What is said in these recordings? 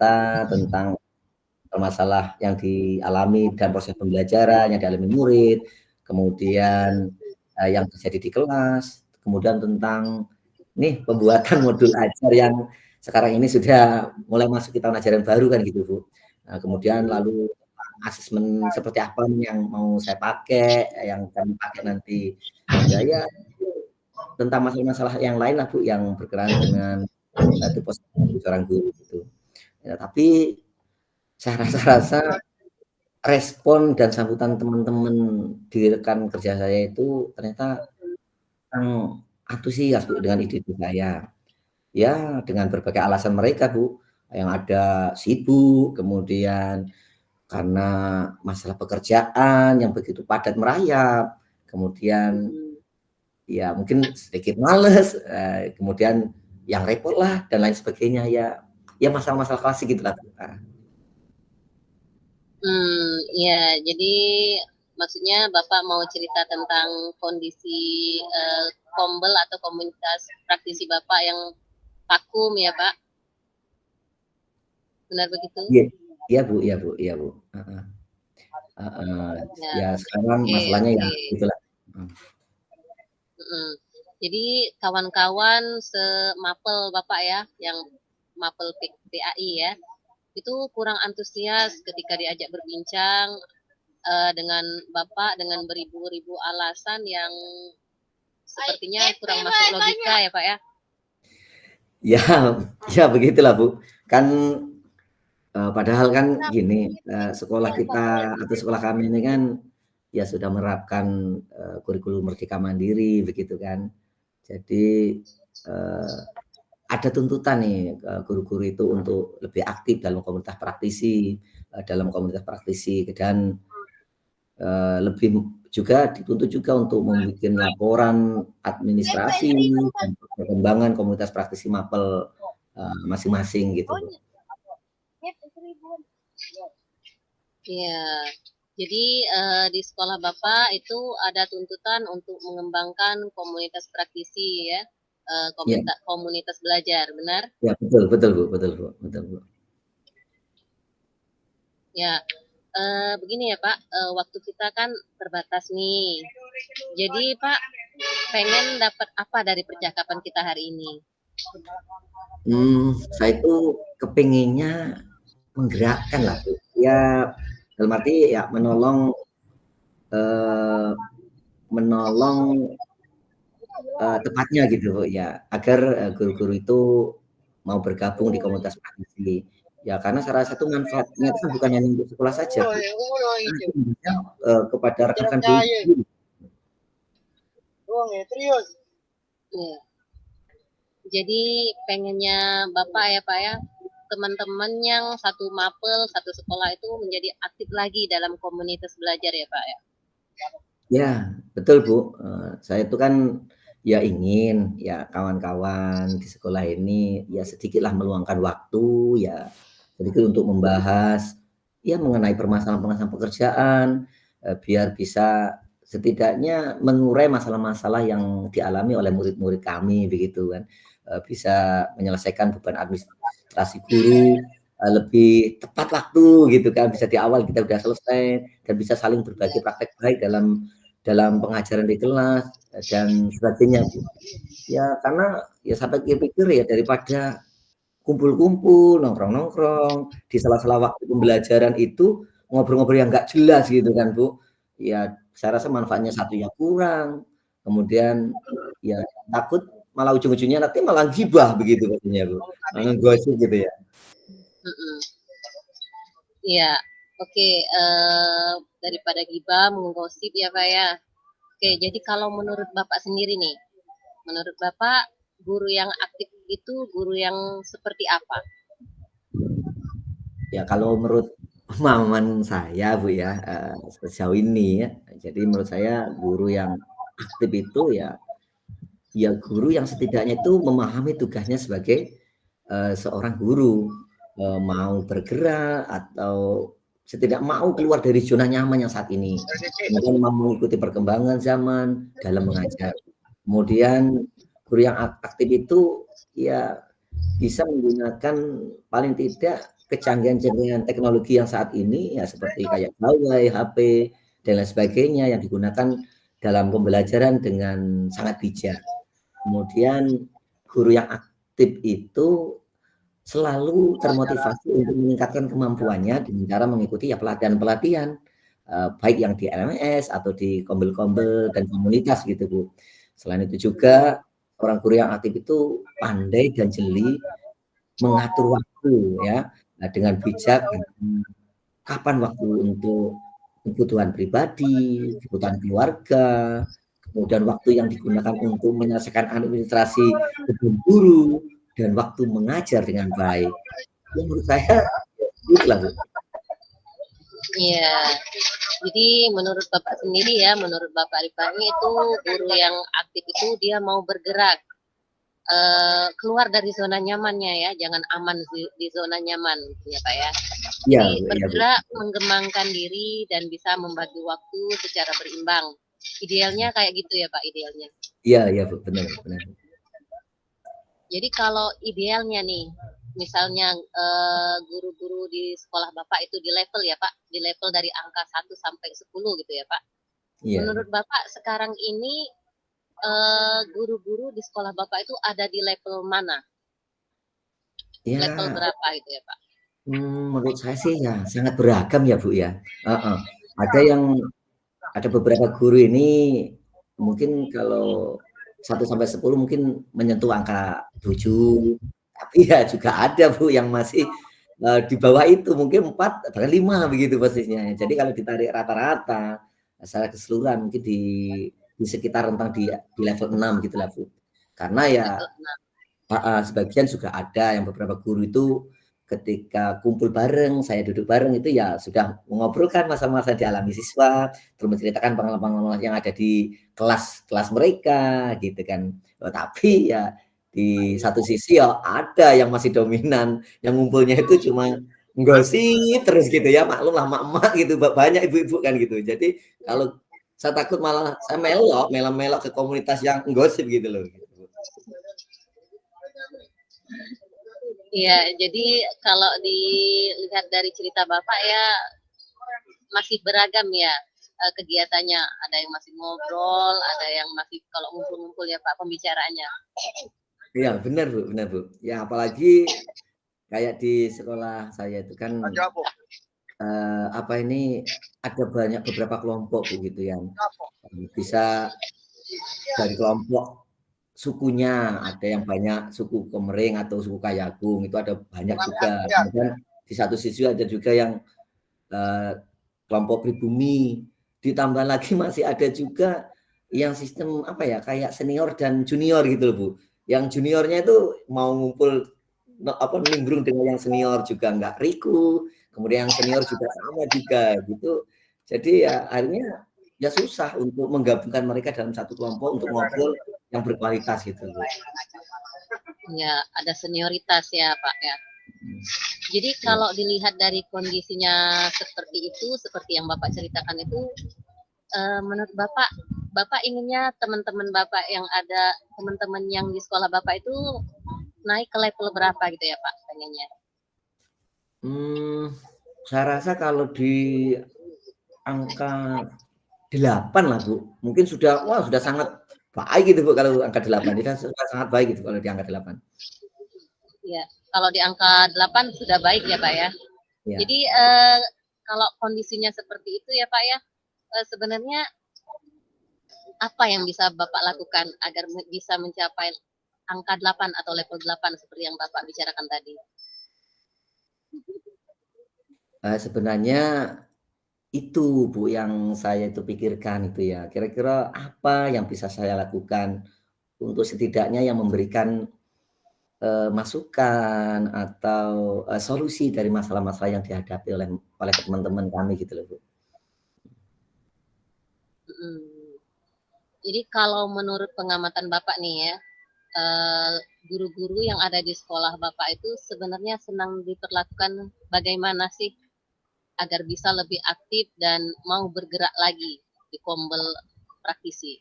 cerita tentang masalah yang dialami dan proses pembelajaran yang dialami murid, kemudian, yang terjadi di kelas, kemudian tentang nih pembuatan modul ajar yang sekarang ini sudah mulai masuk ke tahun ajaran baru kan gitu, Bu. Nah, kemudian lalu asesmen seperti apa nih yang mau saya pakai, yang kami pakai nanti. Ya tentang masalah-masalah yang lain lah, Bu, yang berkenaan dengan, tupoksi seorang guru gitu. Ya, tapi saya rasa-rasa respon dan sambutan teman-teman di rekan kerja saya itu ternyata antusias, Bu, dengan ide-ide saya. Ya, dengan berbagai alasan mereka, Bu, yang ada sibuk, kemudian karena masalah pekerjaan yang begitu padat merayap, kemudian ya mungkin sedikit males, kemudian yang repot lah dan lain sebagainya, ya masalah-masalah klasik gitulah, Bu. Iya, jadi maksudnya Bapak mau cerita tentang kondisi, kombel atau komunitas praktisi Bapak yang vakum ya, Pak? Benar begitu? Iya iya, Bu iya, Bu iya, Bu, heeh heeh. Ya, Ya sekarang oke masalahnya ya oke. gitulah, Mhm. Jadi kawan-kawan semapel Bapak ya, yang mapel PAI ya, itu kurang antusias ketika diajak berbincang, dengan Bapak dengan beribu-ribu alasan yang sepertinya kurang masuk logika ya, Pak ya? Ya ya begitulah, Bu. Kan, padahal kan gini, sekolah kita atau sekolah kami ini kan ya sudah menerapkan, kurikulum Merdeka Mandiri begitu kan. Jadi, eee, ada tuntutan nih, guru-guru itu untuk lebih aktif dalam komunitas praktisi, dan, lebih juga dituntut juga untuk membuat laporan administrasi dan perkembangan komunitas praktisi mapel, masing-masing gitu, Bu. Iya. Jadi, di sekolah Bapak itu ada tuntutan untuk mengembangkan komunitas praktisi ya, Iya komunitas belajar, benar? iya, betul betul, Bu betul, Bu betul, Bu. Ya, begini ya Pak, waktu kita kan terbatas nih. Jadi Pak, pengen dapat apa dari percakapan kita hari ini? Saya itu kepinginnya menggerakkan lah, Bu. Ya dalam arti ya eee, menolong, tepatnya gitu, Bu, ya agar, guru-guru itu mau bergabung di komunitas praktisi. Ya karena saya rasa itu manfaatnya itu kan bukan hanya untuk sekolah saja, Bu, tapi juga, kepada rekan-rekan guru sendiri. Iya. Jadi pengennya Bapak ya Pak ya, teman-teman yang satu mapel, satu sekolah itu menjadi aktif lagi dalam komunitas belajar ya Pak ya? Ya, betul, Bu, saya itu kan ya ingin ya kawan-kawan di sekolah ini ya sedikitlah meluangkan waktu, ya sedikit untuk membahas ya mengenai permasalahan-permasalahan pekerjaan, biar bisa setidaknya mengurai masalah-masalah yang dialami oleh murid-murid kami begitu kan, bisa menyelesaikan beban administrasi guru, lebih tepat waktu gitu kan, bisa di awal kita udah selesai dan bisa saling berbagi praktek baik dalam pengajaran di kelas, dan sebagainya, Bu. Ya karena ya saya pikir-pikir ya daripada kumpul-kumpul, nongkrong-nongkrong, di sela-sela waktu pembelajaran itu ngobrol-ngobrol yang nggak jelas gitu kan, Bu. Ya saya rasa manfaatnya satu ya kurang, kemudian ya takut malah ujung-ujungnya nanti malah gibah begitu katanya, Bu, ngegosip gitu ya. Mhm. Iya, oke, daripada gibah, menggosip ya Pak ya. Oke, jadi kalau menurut Bapak sendiri nih, menurut Bapak guru yang aktif itu guru yang seperti apa? Ya kalau menurut pemahaman saya, Bu, ya, sejauh ini ya, jadi menurut saya guru yang aktif itu ya guru yang setidaknya itu memahami tugasnya sebagai, seorang guru, mau bergerak atau mau keluar dari zona nyaman yang saat ini, kemudian mau mengikuti perkembangan zaman dalam mengajar. Kemudian guru yang aktif itu ya bisa menggunakan paling tidak kecanggihan-canggihan teknologi yang saat ini ya seperti kayak gawai, HP, dan lain sebagainya yang digunakan dalam pembelajaran dengan sangat bijak. Kemudian guru yang aktif itu selalu termotivasi untuk meningkatkan kemampuannya dengan cara mengikuti ya pelatihan-pelatihan, baik yang di LMS atau di kombel-kombel dan komunitas gitu, Bu. Selain itu juga orang guru yang aktif itu pandai dan jeli mengatur waktu ya, dengan bijak, kapan waktu untuk kebutuhan pribadi, kebutuhan keluarga, kemudian waktu yang digunakan untuk menyelesaikan administrasi beban guru, dan waktu mengajar dengan baik. Ya menurut saya itulah, Bu. Iya. Jadi menurut Bapak sendiri ya, menurut Bapak Rifani itu guru yang aktif itu dia mau bergerak, keluar dari zona nyamannya ya, jangan aman di zona nyaman gitu ya Pak ya. Iya, Jadi Bu, iya, Bu. bergerak, mengembangkan diri dan bisa membagi waktu secara berimbang. Idealnya kayak gitu ya Pak, idealnya. Iya, iya, Bu, benar, benar. Jadi kalau idealnya nih, misalnya guru-guru di sekolah Bapak itu di level ya Pak, di level dari angka 1 sampai 10 gitu ya Pak. Iya. Menurut Bapak sekarang ini guru-guru di sekolah Bapak itu ada di level mana? Level Ya, berapa gitu ya Pak? menurut saya sih ya sangat beragam ya, Bu, ya. Heeh. Ada beberapa guru ini mungkin kalau 1 sampai 10 mungkin menyentuh angka 7, tapi ya juga ada, Bu, yang masih, di bawah itu mungkin 4 bahkan 5 begitu posisinya. Jadi kalau ditarik rata-rata secara keseluruhan mungkin di sekitar rentang di level 6 gitulah, Bu. Karena ya Level 6. heeh, sebagian juga ada yang beberapa guru itu ketika kumpul bareng, saya duduk bareng itu ya sudah mengobrolkan masa-masa dialami siswa, terus menceritakan pengalaman-pengalaman yang ada di kelas-kelas mereka gitu kan. Oh, tapi ya di satu sisi ya ada yang masih dominan, yang ngumpulnya itu cuma nggosip terus gitu ya, maklumlah emak-emak gitu, banyak ibu-ibu kan gitu. Jadi Ya. kalau saya takut malah saya melok ke komunitas yang nggosip gitu loh, gitu. Iya, jadi kalau dilihat dari cerita Bapak ya masih beragam ya kegiatannya. Ada yang masih ngobrol, ada yang masih kalau ngumpul-ngumpul ya Pak pembicaraannya. Iya, benar, Bu, benar, Bu. Ya apalagi kayak di sekolah saya itu kan, apa ini, ada banyak beberapa kelompok, Bu, gitu yang, bisa dari kelompok sukunya, ada yang banyak suku Komering atau suku Kayagung, itu ada banyak juga. Kemudian di satu sisi ada juga yang, eee, kelompok pribumi, ditambah lagi masih ada juga yang sistem, apa ya, kayak senior dan junior gitu loh, Bu. Yang juniornya itu mau ngumpul nimbrung dengan yang senior juga nggak riku, kemudian yang senior juga sama juga, gitu. Jadi ya akhirnya ya susah untuk menggabungkan mereka dalam satu kelompok untuk ngobrol yang berkualitas gitu, Bu. Ya, ada senioritas ya Pak ya. Mhm, Jadi iya. kalau dilihat dari kondisinya seperti itu, seperti yang Bapak ceritakan itu, menurut Bapak, Bapak inginnya teman-teman Bapak yang ada, teman-teman yang di sekolah Bapak itu naik ke level berapa gitu ya Pak pengennya? Mmm, saya rasa kalau di angka 8 lah, Bu, mungkin sudah wah sudah sangat baik gitu, Bu, kalau angka 8, sudah sangat baik gitu kalau di angka 8. Ya, kalau di angka 8 sudah baik ya Pak ya. Iya. Jadi kalau kondisinya seperti itu ya Pak ya, sebenarnya apa yang bisa Bapak lakukan agar bisa mencapai angka 8 atau level 8 seperti yang Bapak bicarakan tadi? Sebenarnya itu, Bu, yang saya itu pikirkan itu ya, kira-kira apa yang bisa saya lakukan untuk setidaknya yang memberikan, masukan atau, solusi dari masalah-masalah yang dihadapi oleh teman-teman kami gitu loh, Bu. Mhm. Jadi kalau menurut pengamatan Bapak nih ya, guru-guru yang ada di sekolah Bapak itu sebenarnya senang diperlakukan bagaimana sih agar bisa lebih aktif dan mau bergerak lagi di Kombel praktisi?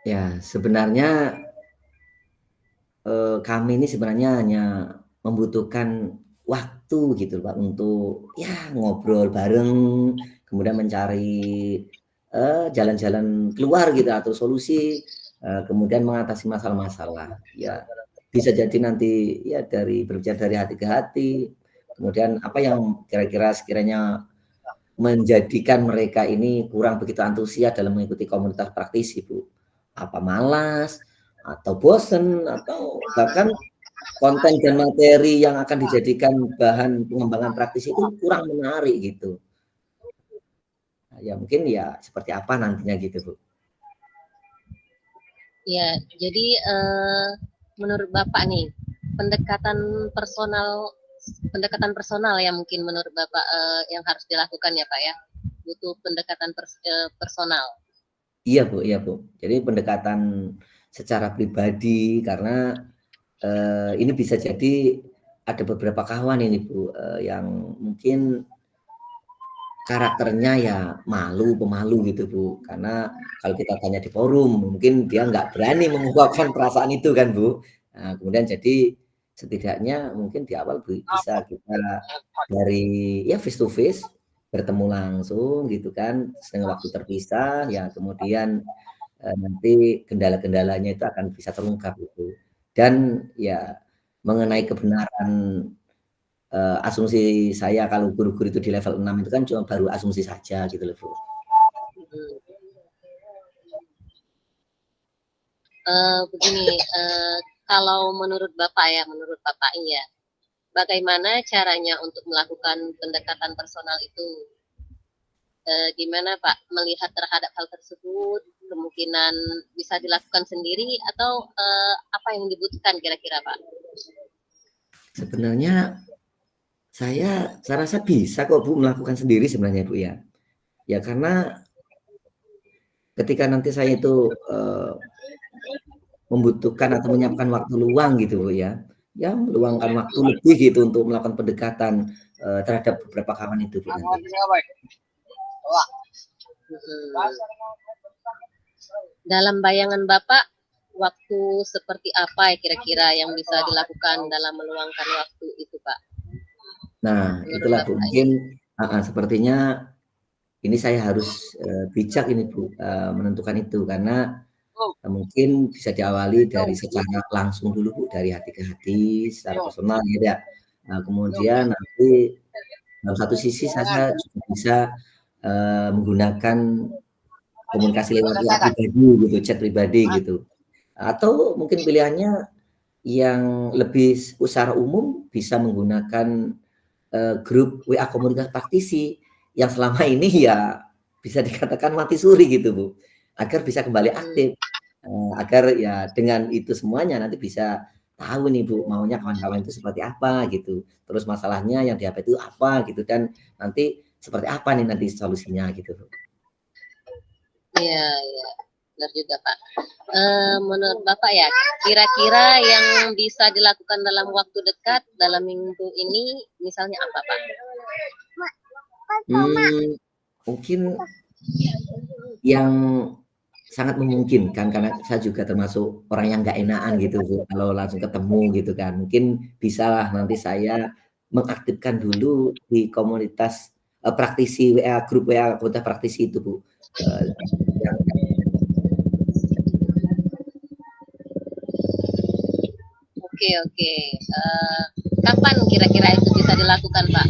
Ya, sebenarnya, kami ini sebenarnya hanya membutuhkan waktu gitu Pak untuk ya ngobrol bareng, kemudian mencari, jalan-jalan keluar gitu atau solusi, kemudian mengatasi masalah-masalah. Ya bisa jadi nanti ya berbicara dari hati ke hati, kemudian apa yang kira-kira sekiranya menjadikan mereka ini kurang begitu antusias dalam mengikuti komunitas praktisi, Bu. Apa malas, atau bosen, atau bahkan konten dan materi yang akan dijadikan bahan pengembangan praktisi itu kurang menarik gitu. Nah, ya mungkin ya seperti apa nantinya gitu, Bu. Ya, jadi menurut Bapak nih, pendekatan personal pendekatan personal ya mungkin menurut Bapak yang harus dilakukan ya Pak ya. Butuh pendekatan personal. Iya, Bu, iya, Bu. Jadi pendekatan secara pribadi karena ini bisa jadi ada beberapa kawan ini, Bu, yang mungkin karakternya ya malu, pemalu gitu, Bu. Karena kalau kita tanya di forum, mungkin dia nggak berani mengungkapkan perasaan itu kan, Bu. Nah, kemudian jadi setidaknya mungkin di awal bisa kita dari ya face to face, bertemu langsung gitu kan, dengan waktu terpisah, ya kemudian, nanti kendala-kendalanya itu akan bisa terungkap gitu. Dan ya mengenai kebenaran asumsi saya kalau guru-guru itu di level 6 itu kan cuma baru asumsi saja gitu loh, Bu. Begini, kalau menurut Bapak ya, menurut Bapak ya, bagaimana caranya untuk melakukan pendekatan personal itu? Gimana Pak melihat terhadap hal tersebut? Kemungkinan bisa dilakukan sendiri atau apa yang dibutuhkan kira-kira Pak? Sebenarnya saya rasa bisa kok Bu melakukan sendiri sebenarnya Bu ya. Ya karena ketika nanti saya itu, membutuhkan atau menyiapkan waktu luang gitu Bu ya, ya meluangkan waktu lebih gitu untuk melakukan pendekatan, terhadap beberapa kawan itu Bu nanti. Dalam bayangan Bapak, waktu seperti apa kira-kira yang bisa dilakukan dalam meluangkan waktu itu Pak? Nah Menurut itulah Bu Bapak ya. mungkin sepertinya ini saya harus, bijak ini Bu, menentukan itu karena mungkin bisa diawali dari secara langsung dulu Bu, dari hati ke hati, secara personal gitu ya. Nah, kemudian nanti dalam satu sisi saya juga bisa, menggunakan komunikasi lewat WA pribadi gitu, chat pribadi gitu. Atau mungkin pilihannya yang lebih secara umum bisa menggunakan, grup WA komunitas praktisi yang selama ini ya bisa dikatakan mati suri gitu, Bu, agar bisa kembali Hmm. aktif. Agar ya dengan itu semuanya nanti bisa tahu nih Bu, maunya kawan-kawan itu seperti apa gitu. Terus masalahnya yang dihadapi itu apa gitu dan nanti seperti apa nih nanti solusinya gitu Bu. Iya, iya, benar juga Pak. Menurut Bapak ya, kira-kira yang bisa dilakukan dalam waktu dekat, dalam minggu ini, misalnya apa Pak? Mungkin yang sangat memungkinkan karena saya juga termasuk orang yang nggak enakan gitu Bu, kalau langsung ketemu gitu kan. Mungkin bisalah nanti saya mengaktifkan dulu di komunitas, praktisi WA, grup WA komunitas praktisi itu Bu, yang Oke, oke. Kapan kira-kira itu bisa dilakukan Pak?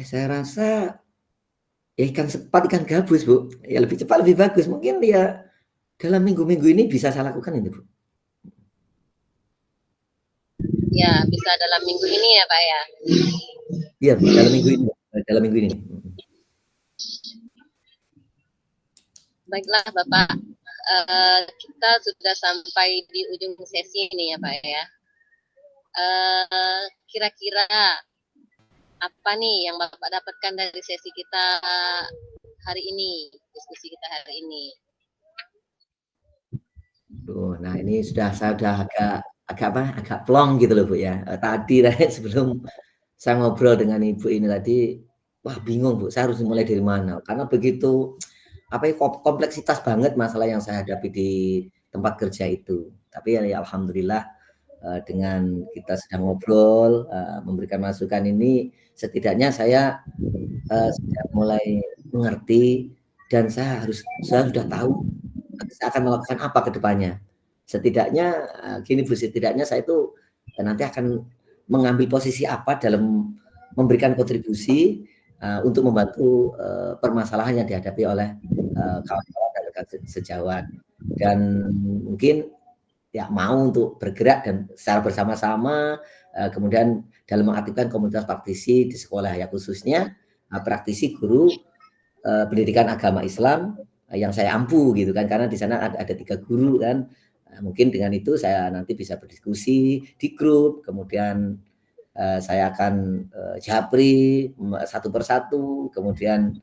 saya rasa ya ikan cepat ikan gabus Bu, ya lebih cepat lebih bagus. Mungkin ya dalam minggu-minggu ini bisa saya lakukan ini Bu. Ya, bisa dalam minggu ini ya Pak ya. Iya Bu, dalam minggu ini, mhm. Baiklah Bapak, kita sudah sampai di ujung sesi ini ya Pak ya. Kira-kira apa nih yang Bapak dapatkan dari sesi kita hari ini, diskusi kita hari ini? Nah ini saya udah agak agak apa, agak plong gitu loh Bu ya, tadi sebelum saya ngobrol dengan Ibu ini tadi, wah bingung Bu, saya harus mulai dari mana, karena begitu apa ya, kompleksitas banget masalah yang saya hadapi di tempat kerja itu. Tapi ya alhamdulillah, dengan kita sedang ngobrol, memberikan masukan ini, setidaknya saya, sudah mulai mengerti dan saya sudah tahu saya akan melakukan apa ke depannya. Setidaknya, gini Bu, setidaknya saya itu, nanti akan mengambil posisi apa dalam memberikan kontribusi, untuk membantu, permasalahan yang dihadapi oleh, kawan-kawan dan rekan sejawat. Dan mungkin ya mau untuk bergerak dan secara bersama-sama, kemudian dalam mengaktifkan komunitas praktisi di sekolah ya, khususnya, praktisi guru, pendidikan agama Islam, yang saya ampu gitu kan, karena di sana ada 3 guru kan. Mungkin dengan itu saya nanti bisa berdiskusi di grup, kemudian, saya akan, japri satu persatu, kemudian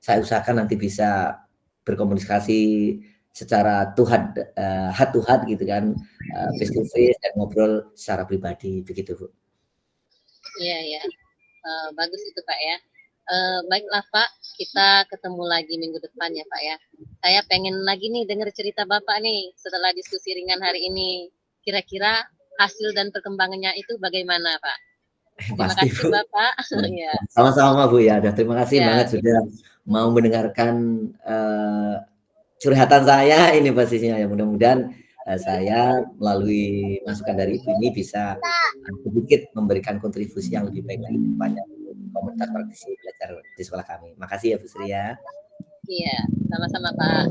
saya usahakan nanti bisa berkomunikasi secara heart to heart gitu kan, face to face dan ngobrol secara pribadi, begitu Bu. Iya ya, bagus itu Pak ya. Baiklah Pak, kita ketemu lagi minggu depan ya Pak ya. Saya pengen lagi nih dengar cerita Bapak nih setelah diskusi ringan hari ini. Kira-kira hasil dan perkembangannya itu bagaimana Pak? Terima Pasti kasih Bu. Bapak. Ya, Sama-sama Bu ya, terima kasih ya, banget sudah mau mendengarkan, curhatan saya ini pastinya ya, mudah-mudahan, saya melalui masukan dari Ibu ini bisa, sedikit memberikan kontribusi yang lebih baik lagi ke depannya untuk komunitas praktisi belajar di sekolah kami. Makasih ya Bu Sri ya. iya, sama-sama Pak.